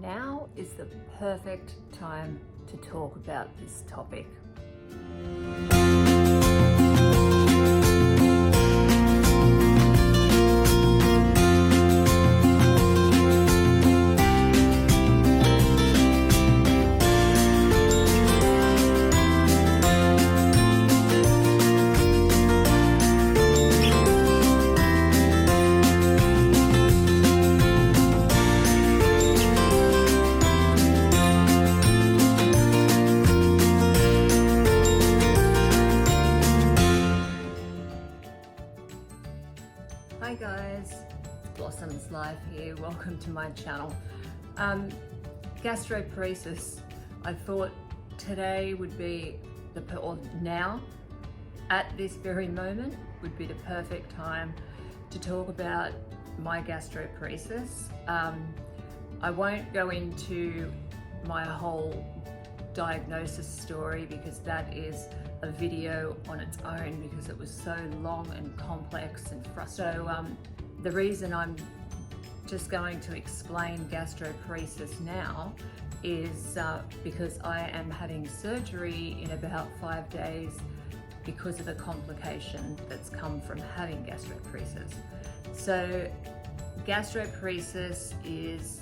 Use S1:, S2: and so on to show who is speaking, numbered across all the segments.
S1: Now is the perfect time to talk about this topic. Hi guys, Blossom's Life here. Welcome to my channel. Gastroparesis. I thought today would be or now, at this very moment, would be the perfect time to talk about my gastroparesis. I won't go into my whole diagnosis story because that is a video on its own because it was so long and complex and frustrating. So the reason I'm just going to explain gastroparesis now is because I am having surgery in about 5 days because of a complication that's come from having gastroparesis. So gastroparesis is,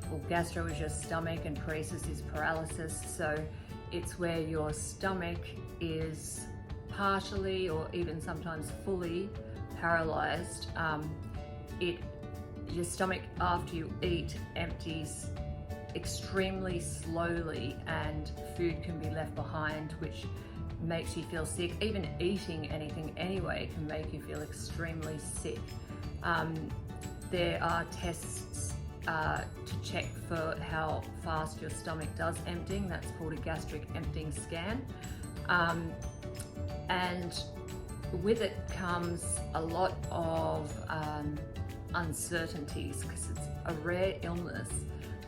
S1: well, gastro is your stomach and paresis is paralysis. So it's where your stomach is partially or even sometimes fully paralyzed. Your stomach after you eat empties extremely slowly and food can be left behind, which makes you feel sick. Even eating anything anyway can make you feel extremely sick. There are tests to check for how fast your stomach does emptying. That's called a gastric emptying scan. And with it comes a lot of uncertainties because it's a rare illness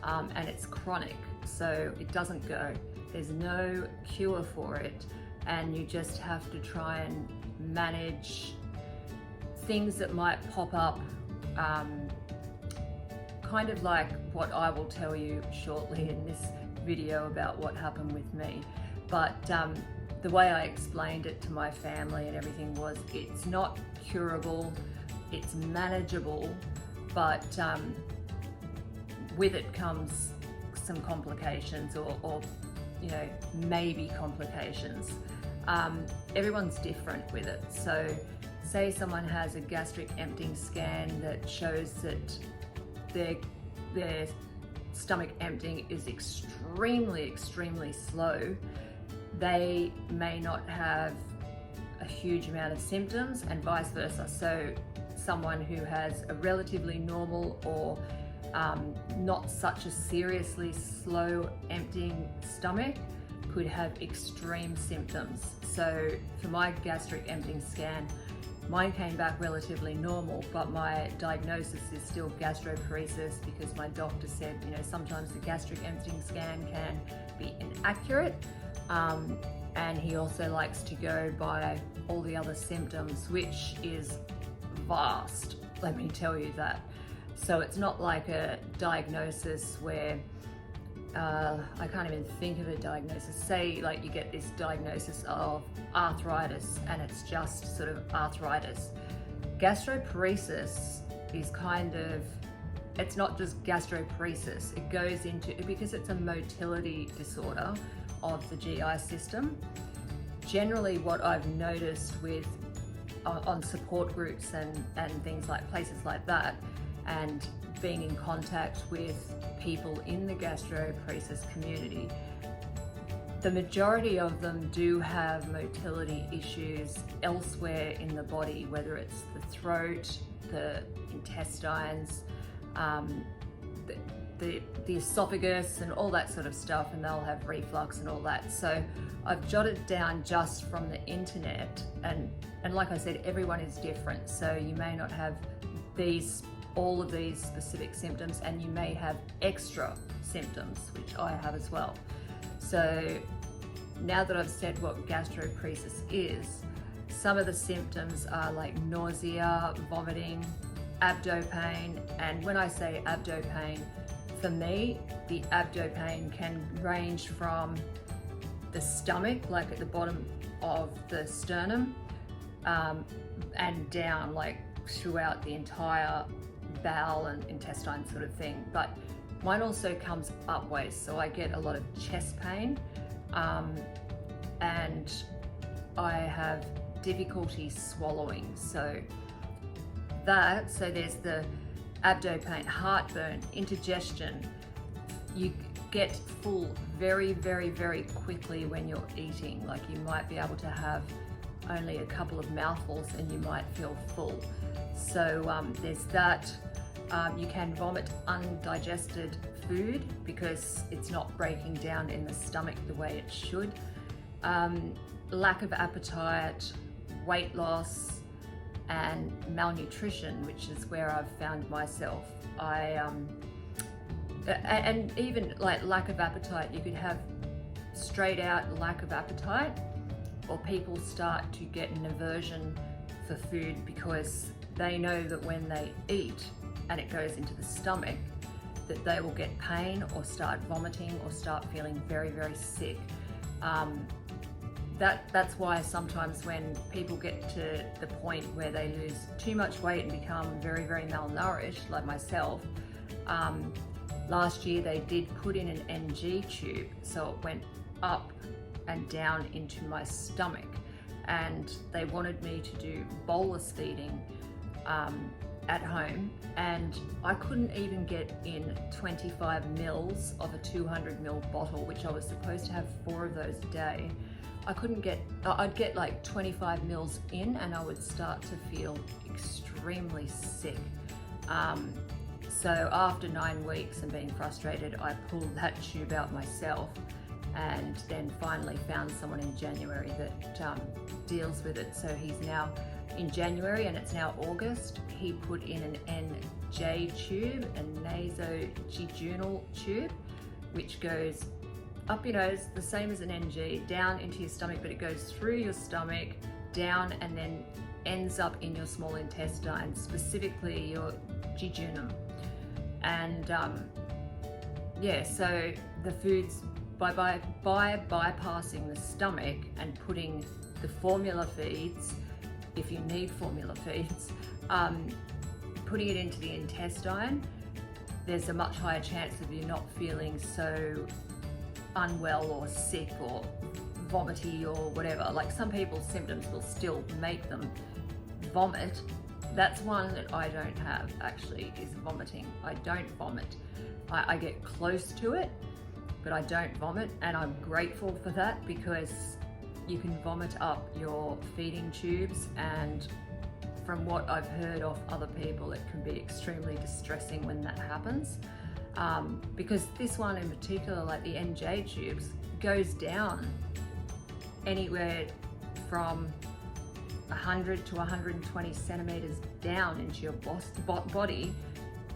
S1: and it's chronic, so it doesn't go. There's no cure for it, and you just have to try and manage things that might pop up, kind of like what I will tell you shortly in this video about what happened with me. But the way I explained it to my family and everything was, it's not curable, it's manageable, but with it comes some complications or you know, maybe complications. Everyone's different with it. So say someone has a gastric emptying scan that shows that their stomach emptying is extremely slow. They may not have a huge amount of symptoms and vice versa. So someone who has a relatively normal or not such a seriously slow emptying stomach could have extreme symptoms. So for my gastric emptying scan, mine came back relatively normal, but my diagnosis is still gastroparesis because my doctor said, you know, sometimes the gastric emptying scan can be inaccurate. And he also likes to go by all the other symptoms, which is vast, let me tell you that. So it's not like a diagnosis where, I can't even think of a diagnosis. Say like you get this diagnosis of arthritis and it's just sort of arthritis. Gastroparesis is kind of, it's not just gastroparesis, it goes into, because it's a motility disorder of the GI system. Generally what I've noticed with on support groups and things like places like that, and being in contact with people in the gastroparesis community, the majority of them do have motility issues elsewhere in the body, whether it's the throat, the intestines, the esophagus and all that sort of stuff, and they'll have reflux and all that. So I've jotted down just from the internet, and like I said, everyone is different. So you may not have all of these specific symptoms, and you may have extra symptoms, which I have as well. So now that I've said what gastroparesis is, some of the symptoms are like nausea, vomiting, abdo pain, and when I say abdo pain, For me, the abdo pain can range from the stomach, like at the bottom of the sternum, and down, like throughout the entire bowel and intestine sort of thing. But mine also comes up waist, so I get a lot of chest pain, and I have difficulty swallowing. So there's the abdo pain, heartburn, indigestion. You get full very, very, very quickly when you're eating. Like, you might be able to have only a couple of mouthfuls and you might feel full. So there's that. You can vomit undigested food because it's not breaking down in the stomach the way it should. Lack of appetite, weight loss, and malnutrition, which is where I've found myself. And even like lack of appetite, you could have straight out lack of appetite, or people start to get an aversion for food because they know that when they eat and it goes into the stomach, that they will get pain or start vomiting or start feeling very, very sick. That's why sometimes when people get to the point where they lose too much weight and become very, very malnourished, like myself, last year they did put in an NG tube, so it went up and down into my stomach, and they wanted me to do bolus feeding at home, and I couldn't even get in 25 mils of a 200 ml bottle, which I was supposed to have 4 of those a day. I'd get like 25 mils in and I would start to feel extremely sick. So after 9 weeks and being frustrated, I pulled that tube out myself, and then finally found someone in January that deals with it. So he's now in January, and it's now August. He put in an NJ tube, a nasojejunal tube, which goes up your nose, the same as an NG, down into your stomach, but it goes through your stomach, down, and then ends up in your small intestine, specifically your jejunum. And so the foods, by bypassing the stomach and putting the formula feeds, if you need formula feeds, putting it into the intestine, there's a much higher chance of you not feeling so unwell or sick or vomity or whatever. Like, some people's symptoms will still make them vomit. That's one that I don't have, actually, is vomiting. I don't vomit. I get close to it, but I don't vomit, and I'm grateful for that, because you can vomit up your feeding tubes, and from what I've heard of other people, it can be extremely distressing when that happens. Because this one in particular, like the NJ tubes, goes down anywhere from 100 to 120 centimeters down into your body,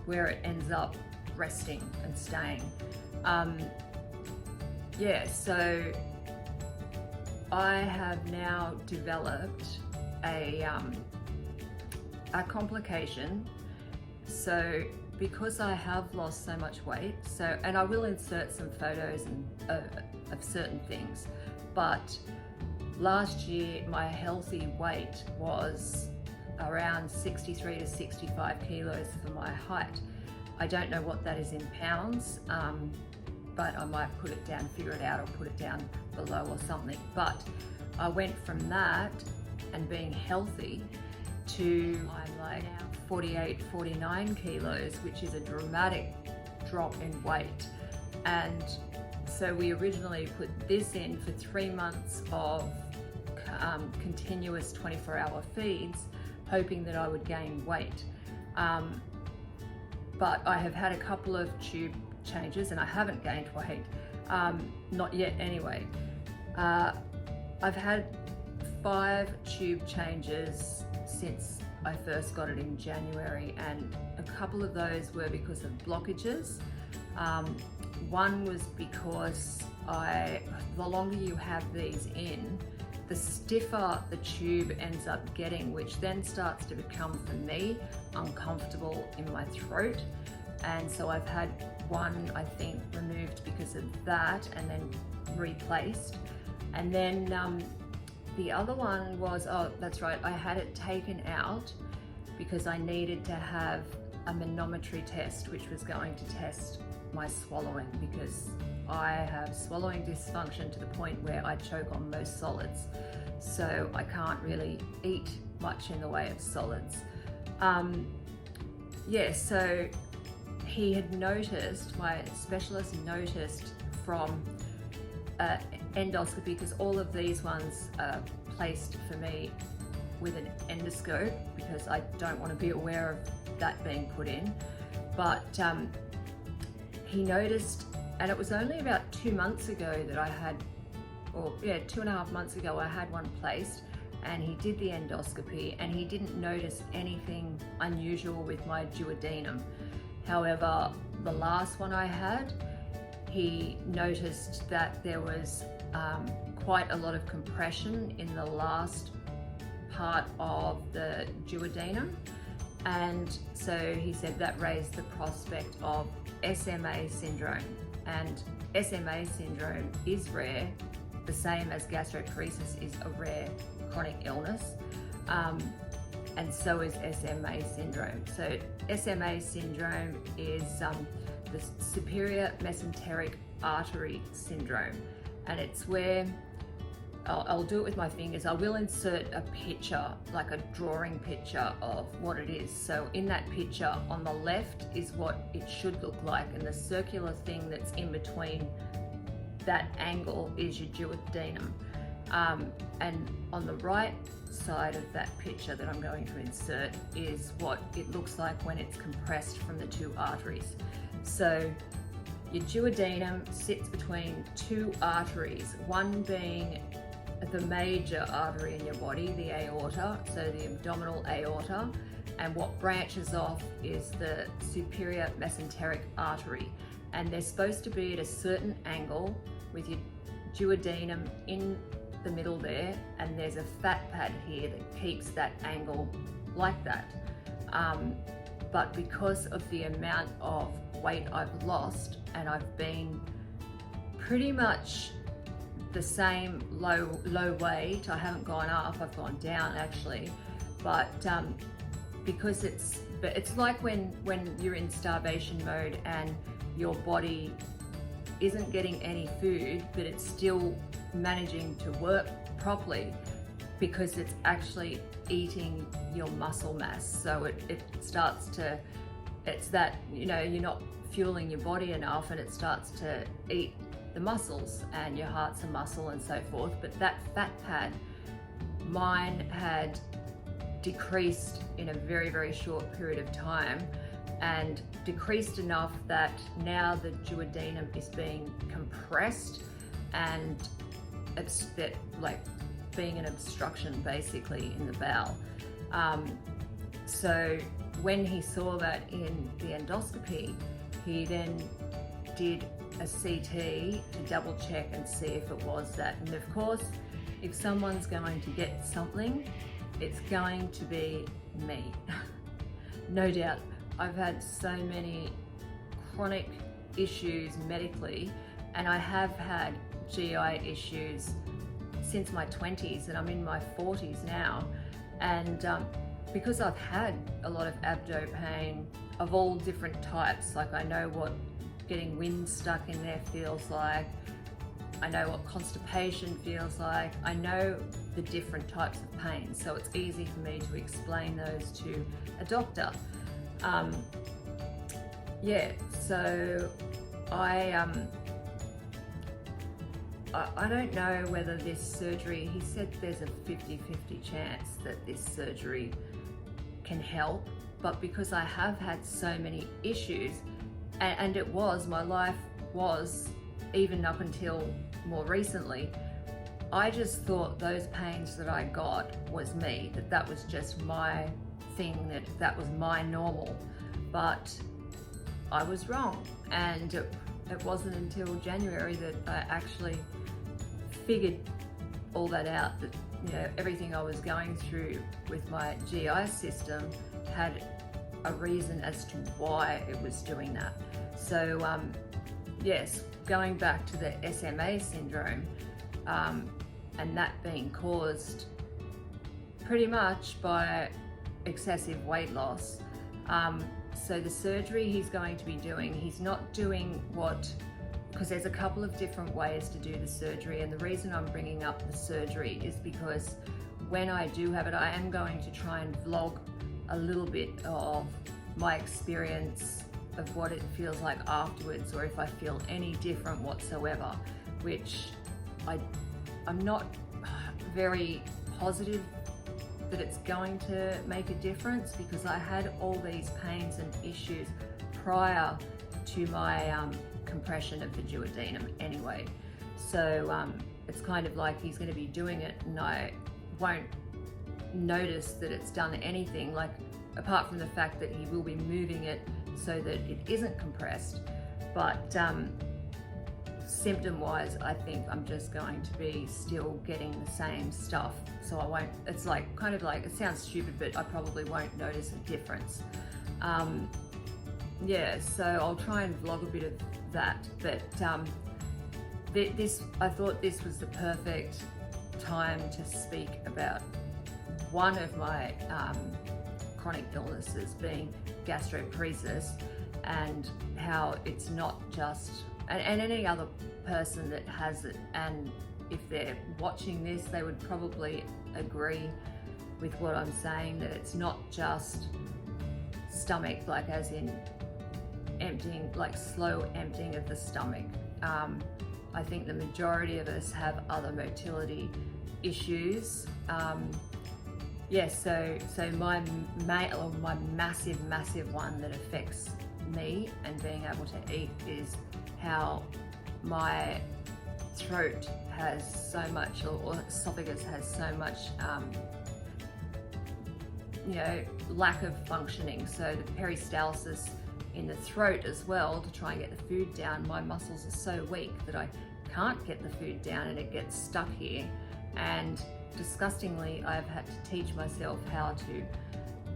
S1: where it ends up resting and staying. So I have now developed a complication. So because I have lost so much weight, and I will insert some photos of certain things, but last year my healthy weight was around 63 to 65 kilos for my height. I don't know what that is in pounds, but I might put it down, figure it out, or put it down below or something. But I went from that and being healthy to I'm like now 48, 49 kilos, which is a dramatic drop in weight. And so we originally put this in for 3 months of continuous 24-hour feeds, hoping that I would gain weight. But I have had a couple of tube changes and I haven't gained weight, not yet anyway. I've had 5 tube changes since I first got it in January, and a couple of those were because of blockages. One was because the longer you have these in, the stiffer the tube ends up getting, which then starts to become, for me, uncomfortable in my throat. And so I've had one, I think, removed because of that and then replaced. And then the other one was, oh, that's right, I had it taken out because I needed to have a manometry test, which was going to test my swallowing, because I have swallowing dysfunction to the point where I choke on most solids. So I can't really eat much in the way of solids. So he had noticed, my specialist noticed from endoscopy, because all of these ones are placed for me with an endoscope because I don't want to be aware of that being put in. But he noticed, and it was only about 2 months ago that I had, 2.5 months ago I had one placed, and he did the endoscopy and he didn't notice anything unusual with my duodenum. However, the last one I had, he noticed that there was quite a lot of compression in the last part of the duodenum, and so he said that raised the prospect of SMA syndrome. And SMA syndrome is rare, the same as gastroparesis is a rare chronic illness, and so is SMA syndrome. So SMA syndrome is the superior mesenteric artery syndrome, and it's where I'll do it with my fingers. I will insert a picture, like a drawing picture of what it is. So in that picture on the left is what it should look like, and the circular thing that's in between that angle is your duodenum. And on the right side of that picture that I'm going to insert is what it looks like when it's compressed from the two arteries. So your duodenum sits between two arteries, one being the major artery in your body, the aorta, so the abdominal aorta, and what branches off is the superior mesenteric artery. And they're supposed to be at a certain angle with your duodenum in the middle there, and there's a fat pad here that keeps that angle like that. But because of the amount of weight I've lost, and I've been pretty much the same low weight, I haven't gone up, I've gone down actually, but because it's like when you're in starvation mode and your body isn't getting any food, but it's still managing to work properly because it's actually eating your muscle mass. So it starts to, it's that, you're not fueling your body enough, and it starts to eat the muscles, and your heart's a muscle and so forth. But that fat pad, mine had decreased in a very, very short period of time, and decreased enough that now the duodenum is being compressed, and it's that, like, being an obstruction basically in the bowel. So when he saw that in the endoscopy, he then did a CT to double check and see if it was that. And of course, if someone's going to get something, it's going to be me. No doubt. I've had so many chronic issues medically, and I have had GI issues since my 20s, and I'm in my 40s now. And because I've had a lot of abdo pain of all different types, like I know what getting wind stuck in there feels like, I know what constipation feels like, I know the different types of pain, so it's easy for me to explain those to a doctor. So I don't know whether this surgery, he said there's a 50-50 chance that this surgery can help, but because I have had so many issues, and it was, my life was, even up until more recently, I just thought those pains that I got was me, that was just my thing, that was my normal. But I was wrong, and it wasn't until January that I actually figured all that out, that everything I was going through with my GI system had a reason as to why it was doing that. So yes, going back to the SMA syndrome, and that being caused pretty much by excessive weight loss. So the surgery he's going to be doing, he's not doing because there's a couple of different ways to do the surgery, and the reason I'm bringing up the surgery is because when I do have it, I am going to try and vlog a little bit of my experience of what it feels like afterwards, or if I feel any different whatsoever, which I'm not very positive that it's going to make a difference, because I had all these pains and issues prior to my compression of the duodenum anyway. So it's kind of like he's going to be doing it and I won't notice that it's done anything, like apart from the fact that he will be moving it so that it isn't compressed. But symptom wise, I think I'm just going to be still getting the same stuff, so I won't, it's like kind of like, it sounds stupid, but I probably won't notice a difference. Yeah, so I'll try and vlog a bit of that, but I thought this was the perfect time to speak about one of my chronic illnesses, being gastroparesis, and how it's not just, and any other person that has it, and if they're watching this, they would probably agree with what I'm saying, that it's not just stomach, like as in emptying, like slow emptying of the stomach. I think the majority of us have other motility issues. Yes, so my massive one that affects me and being able to eat is how my throat has so much, or esophagus has so much, lack of functioning. So the peristalsis in the throat as well, to try and get the food down, my muscles are so weak that I can't get the food down and it gets stuck here. And disgustingly, I've had to teach myself how to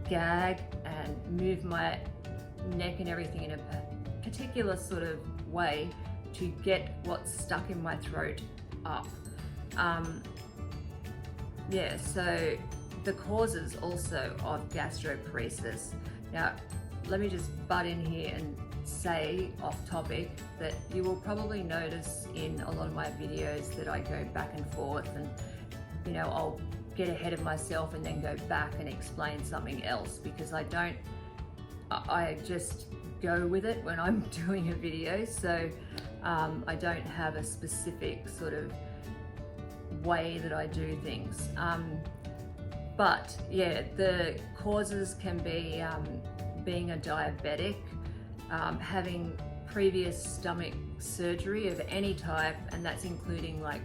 S1: gag and move my neck and everything in a particular sort of way to get what's stuck in my throat up. Yeah, so the causes also of gastroparesis. Now, let me just butt in here and say off topic that you will probably notice in a lot of my videos that I go back and forth, and I'll get ahead of myself and then go back and explain something else, because I just go with it when I'm doing a video. So I don't have a specific sort of way that I do things. But yeah, the causes can be being a diabetic, having previous stomach surgery of any type, and that's including like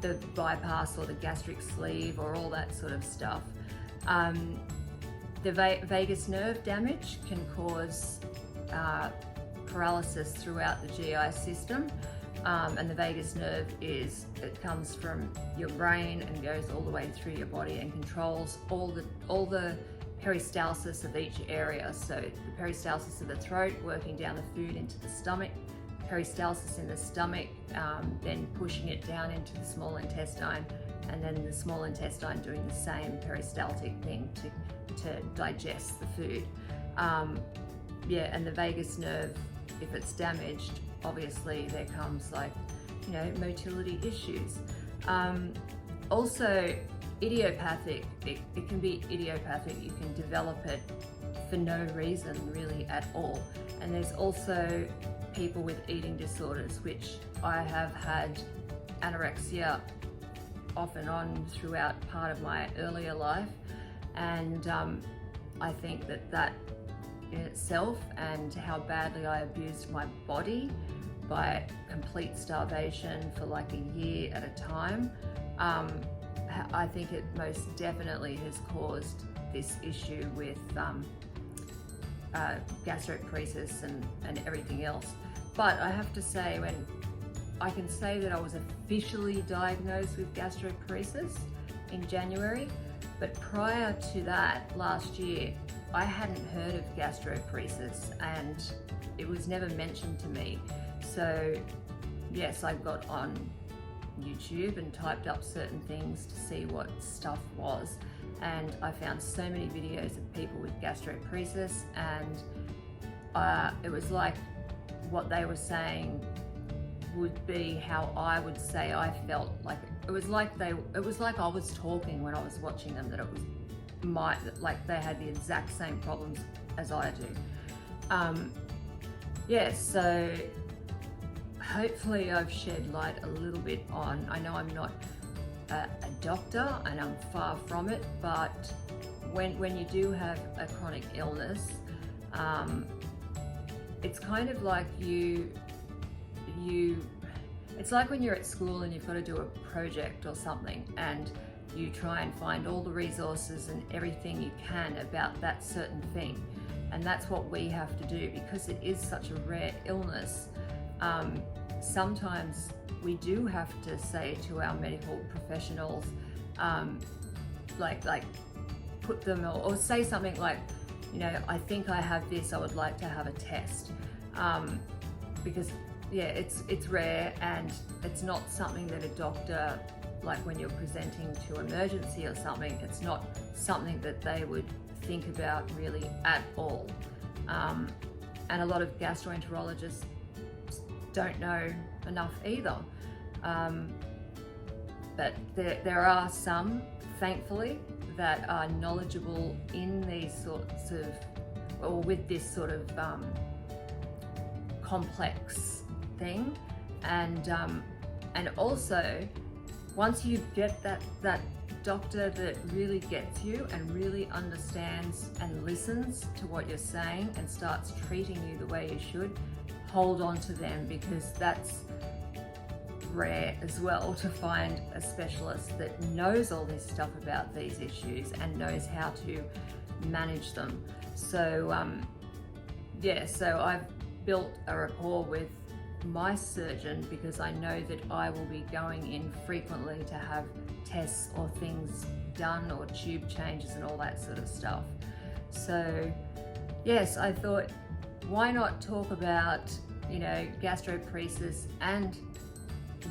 S1: the bypass or the gastric sleeve or all that sort of stuff. The vagus nerve damage can cause paralysis throughout the GI system, and the vagus nerve it comes from your brain and goes all the way through your body and controls all the peristalsis of each area. So the peristalsis of the throat working down the food into the stomach, peristalsis in the stomach, then pushing it down into the small intestine, and then the small intestine doing the same peristaltic thing to digest the food. Yeah, and the vagus nerve, if it's damaged, obviously there comes like, motility issues. Also, idiopathic, it can be idiopathic. You can develop it for no reason really at all. And there's also people with eating disorders, which I have had anorexia off and on throughout part of my earlier life. And I think that in itself, and how badly I abused my body by complete starvation for like a year at a time, I think it most definitely has caused this issue with gastroparesis and everything else. But I have to say, when I can say that I was officially diagnosed with gastroparesis in January, but prior to that, last year, I hadn't heard of gastroparesis and it was never mentioned to me. So yes, I got on YouTube and typed up certain things to see what stuff was, and I found so many videos of people with gastroparesis, and it was like what they were saying would be how I would say I felt. Like it was like I was talking when I was watching them, that it was like they had the exact same problems as I do. Yeah, so hopefully I've shed light a little bit on, I know I'm not a doctor and I'm far from it, but when you do have a chronic illness, it's kind of like it's like when you're at school and you've got to do a project or something, and you try and find all the resources and everything you can about that certain thing. And that's what we have to do, because it is such a rare illness. Sometimes we do have to say to our medical professionals, like put them, or say something like, you know, I think I have this, I would like to have a test. Because yeah, it's rare, and it's not something that a doctor, like when you're presenting to emergency or something, it's not something that they would think about really at all. And a lot of gastroenterologists don't know enough either. But there are some, thankfully, that are knowledgeable in these sorts of, or with this sort of complex thing. And also, once you get that doctor that really gets you and really understands and listens to what you're saying and starts treating you the way you should, hold on to them, because that's rare as well, to find a specialist that knows all this stuff about these issues and knows how to manage them. So yeah, so I've built a rapport with my surgeon, because I know that I will be going in frequently to have tests or things done, or tube changes and all that sort of stuff. So yes, I thought, why not talk about, you know, gastroparesis and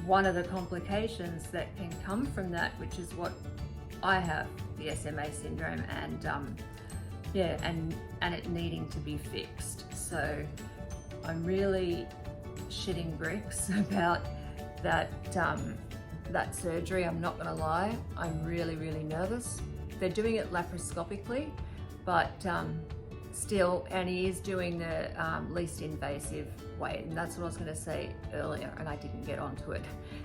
S1: one of the complications that can come from that, which is what I have, the SMA syndrome, and yeah, and it needing to be fixed. So I'm really shitting bricks about that that surgery. I'm not gonna lie, I'm really nervous. They're doing it laparoscopically, but still, and he is doing the least invasive way, and that's what I was going to say earlier, and I didn't get onto it.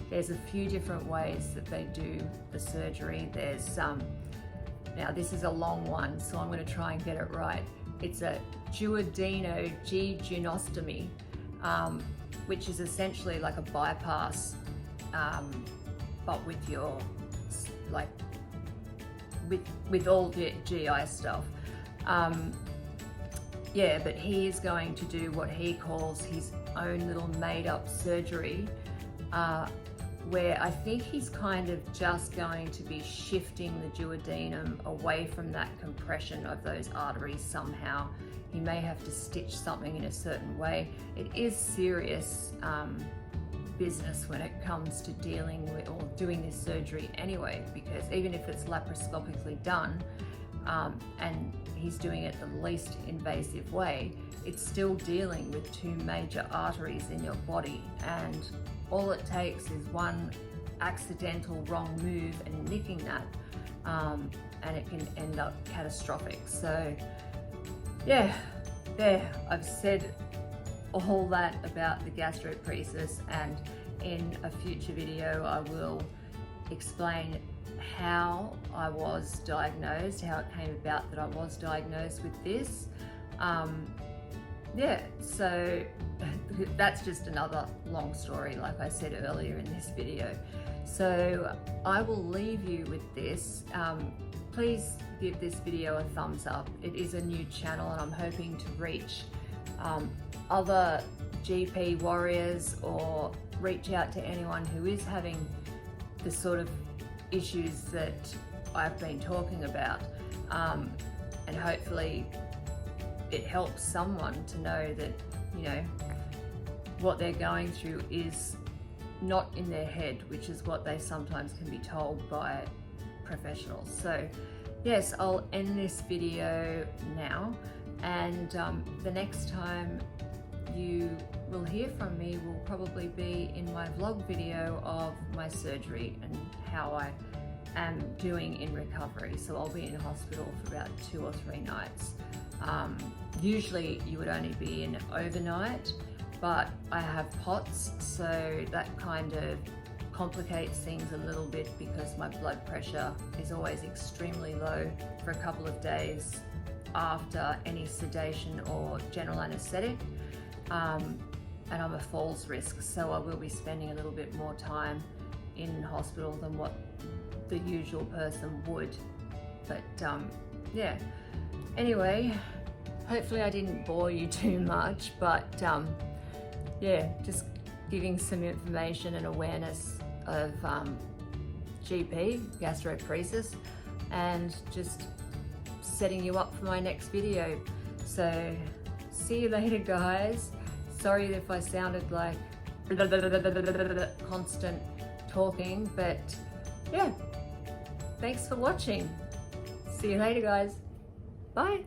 S1: There's a few different ways that they do the surgery. There's now this is a long one, so I'm going to try and get it right. It's a duodenogenostomy, which is essentially like a bypass, but with your with all the GI stuff. Yeah, but he is going to do what he calls his own little made-up surgery, where I think he's kind of just going to be shifting the duodenum away from that compression of those arteries somehow. He may have to stitch something in a certain way. It is serious business when it comes to dealing with or doing this surgery anyway, because even if it's laparoscopically done, and he's doing it the least invasive way, it's still dealing with two major arteries in your body, and all it takes is one accidental wrong move and nicking that, and it can end up catastrophic. So yeah, there, I've said all that about the gastroparesis, and in a future video I will explain how I was diagnosed, how it came about that I was diagnosed with this. Yeah, so that's just another long story, like I said earlier in this video. So I will leave you with this. Please give this video a thumbs up. It is a new channel, and I'm hoping to reach other GP warriors, or reach out to anyone who is having the sort of issues that I've been talking about, and hopefully it helps someone to know that, you know, what they're going through is not in their head, which is what they sometimes can be told by professionals. So yes, I'll end this video now, and the next time you will hear from me will probably be in my vlog video of my surgery and how I am doing in recovery. So I'll be in hospital for about 2 or 3 nights. Usually you would only be in overnight, but I have POTS, so that kind of complicates things a little bit because my blood pressure is always extremely low for a couple of days after any sedation or general anesthetic. And I'm a falls risk, so I will be spending a little bit more time in hospital than what the usual person would. But yeah, anyway, hopefully I didn't bore you too much, but yeah, just giving some information and awareness of GP, gastroparesis, and just setting you up for my next video. So see you later, guys. Sorry if I sounded like constant talking, but yeah, thanks for watching. See you later, guys. Bye.